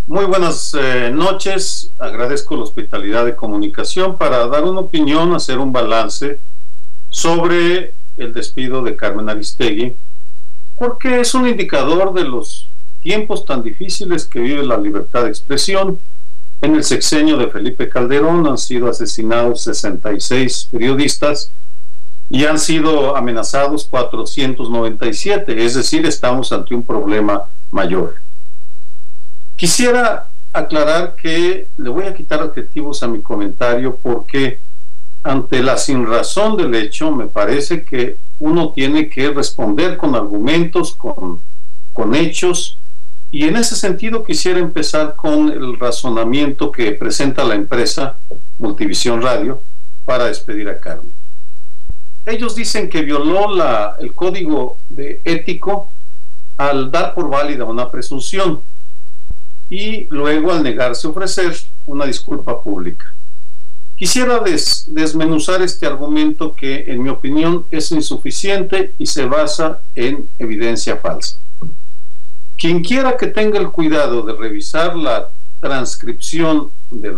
Muy buenas noches. Agradezco la hospitalidad de comunicación para dar una opinión, hacer un balance sobre el despido de Carmen Aristegui, porque es un indicador de los tiempos tan difíciles que vive la libertad de expresión. En el sexenio de Felipe Calderón han sido asesinados 66 periodistas y han sido amenazados 497, es decir, estamos ante un problema mayor. Quisiera aclarar que le voy a quitar adjetivos a mi comentario porque ante la sinrazón del hecho me parece que uno tiene que responder con argumentos, con hechos, y en ese sentido quisiera empezar con el razonamiento que presenta la empresa Multivisión Radio para despedir a Carmen. Ellos dicen que violó el código ético al dar por válida una presunción y luego al negarse a ofrecer una disculpa pública. Quisiera desmenuzar este argumento que en mi opinión es insuficiente y se basa en evidencia falsa. Quien quiera que tenga el cuidado de revisar la transcripción de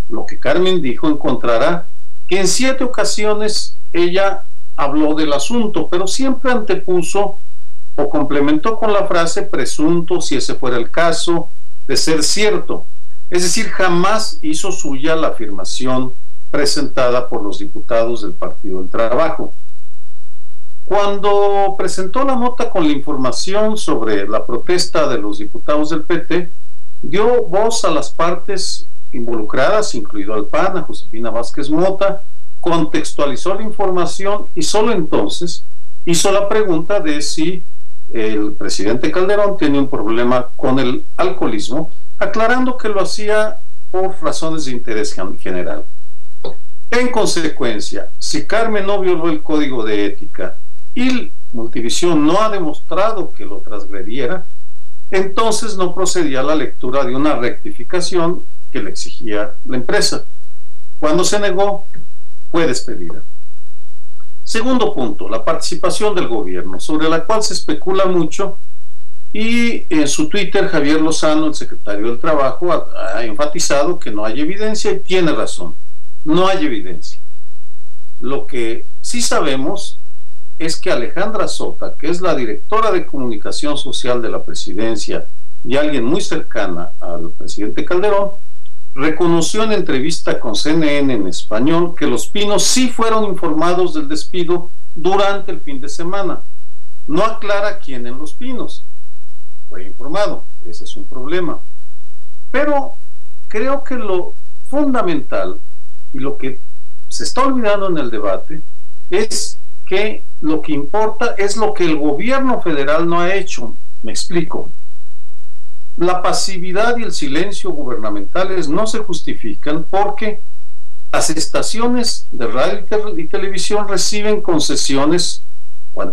lo que Carmen dijo encontrará que en 7 ocasiones ella habló del asunto, pero siempre antepuso o complementó con la frase presunto, si ese fuera el caso, de ser cierto. Es decir, jamás hizo suya la afirmación presentada por los diputados del Partido del Trabajo. Cuando presentó la nota con la información sobre la protesta de los diputados del PT, dio voz a las partes involucradas, incluido al PAN, a Josefina Vázquez Mota, contextualizó la información y solo entonces hizo la pregunta de si el presidente Calderón tenía un problema con el alcoholismo, aclarando que lo hacía por razones de interés general. En consecuencia, si Carmen no violó el código de ética y Multivisión no ha demostrado que lo transgrediera, entonces no procedía a la lectura de una rectificación que le exigía la empresa. Cuando se negó, fue despedida. Segundo punto, la participación del gobierno, sobre la cual se especula mucho, y en su Twitter Javier Lozano, el secretario del Trabajo, ha enfatizado que no hay evidencia y tiene razón, no hay evidencia. Lo que sí sabemos es que Alejandra Sota, que es la directora de comunicación social de la presidencia y alguien muy cercana al presidente Calderón, reconoció en entrevista con CNN en español que Los Pinos sí fueron informados del despido durante el fin de semana. No aclara quién en Los Pinos fue informado, ese es un problema. Pero creo que lo fundamental y lo que se está olvidando en el debate es que lo que importa es lo que el gobierno federal no ha hecho. Me explico. La pasividad y el silencio gubernamentales no se justifican porque las estaciones de radio y televisión reciben concesiones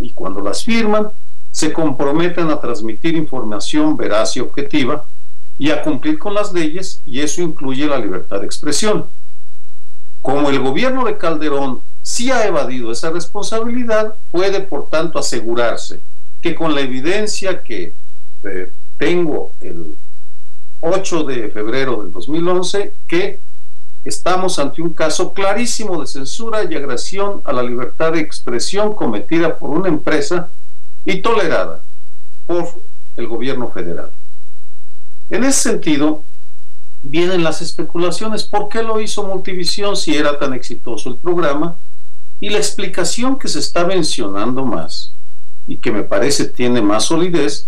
y cuando las firman se comprometen a transmitir información veraz y objetiva y a cumplir con las leyes, y eso incluye la libertad de expresión. Como el gobierno de Calderón sí ha evadido esa responsabilidad, puede por tanto asegurarse que con la evidencia que tengo el 8 de febrero del 2011, que estamos ante un caso clarísimo de censura y agresión a la libertad de expresión cometida por una empresa y tolerada por el gobierno federal. En ese sentido, vienen las especulaciones: ¿por qué lo hizo Multivisión si era tan exitoso el programa? Y la explicación que se está mencionando más, y que me parece tiene más solidez,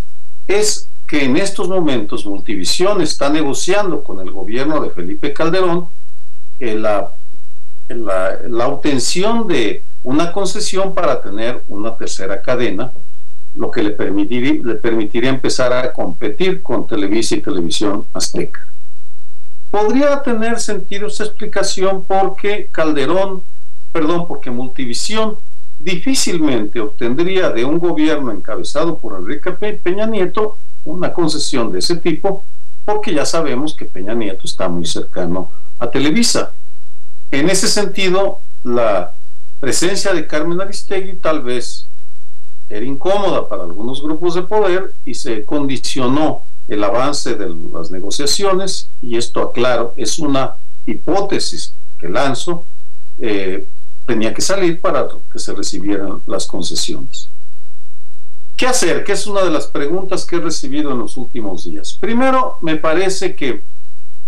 es que en estos momentos Multivisión está negociando con el gobierno de Felipe Calderón la obtención de una concesión para tener una tercera cadena, lo que le permitiría empezar a competir con Televisa y Televisión Azteca. Podría tener sentido esta explicación porque porque Multivisión difícilmente obtendría de un gobierno encabezado por Enrique Peña Nieto una concesión de ese tipo, porque ya sabemos que Peña Nieto está muy cercano a Televisa. En ese sentido, la presencia de Carmen Aristegui tal vez era incómoda para algunos grupos de poder y se condicionó el avance de las negociaciones, y esto, aclaro, es una hipótesis que lanzo, tenía que salir para que se recibieran las concesiones. ¿Qué hacer? Que es una de las preguntas que he recibido en los últimos días. Primero, me parece que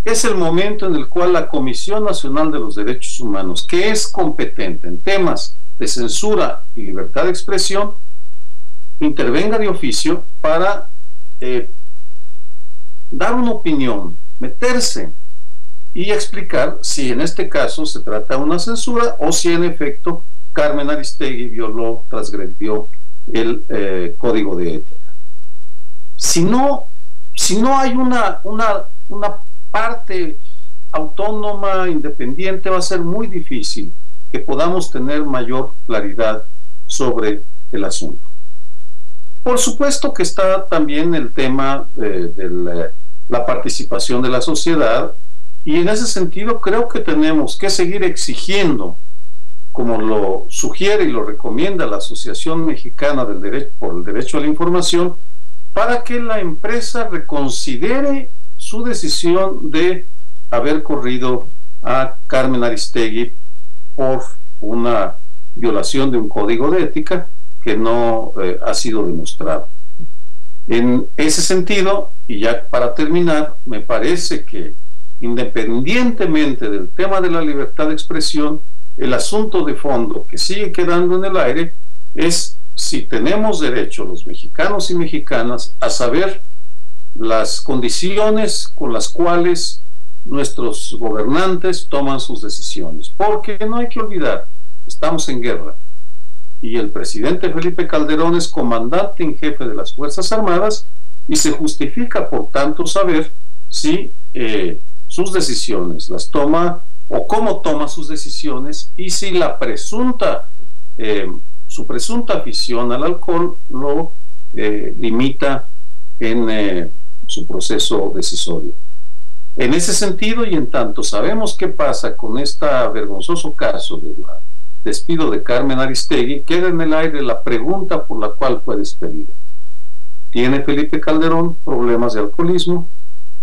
es el momento en el cual la Comisión Nacional de los Derechos Humanos, que es competente en temas de censura y libertad de expresión, intervenga de oficio para dar una opinión, meterse y explicar si en este caso se trata de una censura o si en efecto Carmen Aristegui violó, transgredió el código de ética. Si no hay una parte autónoma, independiente, va a ser muy difícil que podamos tener mayor claridad sobre el asunto. Por supuesto que está también el tema de la participación de la sociedad, y en ese sentido creo que tenemos que seguir exigiendo, como lo sugiere y lo recomienda la Asociación Mexicana por el Derecho a la Información, para que la empresa reconsidere su decisión de haber corrido a Carmen Aristegui por una violación de un código de ética que no ha sido demostrado. En ese sentido, y ya para terminar, me parece que independientemente del tema de la libertad de expresión, el asunto de fondo que sigue quedando en el aire es si tenemos derecho los mexicanos y mexicanas a saber las condiciones con las cuales nuestros gobernantes toman sus decisiones, porque no hay que olvidar, estamos en guerra y el presidente Felipe Calderón es comandante en jefe de las Fuerzas Armadas y se justifica por tanto saber si sus decisiones las toma o cómo toma sus decisiones, y si la su presunta afición al alcohol lo limita en su proceso decisorio. En ese sentido, y en tanto sabemos qué pasa con este vergonzoso caso del despido de Carmen Aristegui, queda en el aire la pregunta por la cual fue despedida. ¿Tiene Felipe Calderón problemas de alcoholismo?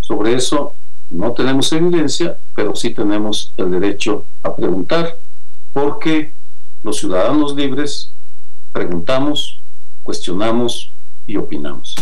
Sobre eso no tenemos evidencia, pero sí tenemos el derecho a preguntar, porque los ciudadanos libres preguntamos, cuestionamos y opinamos.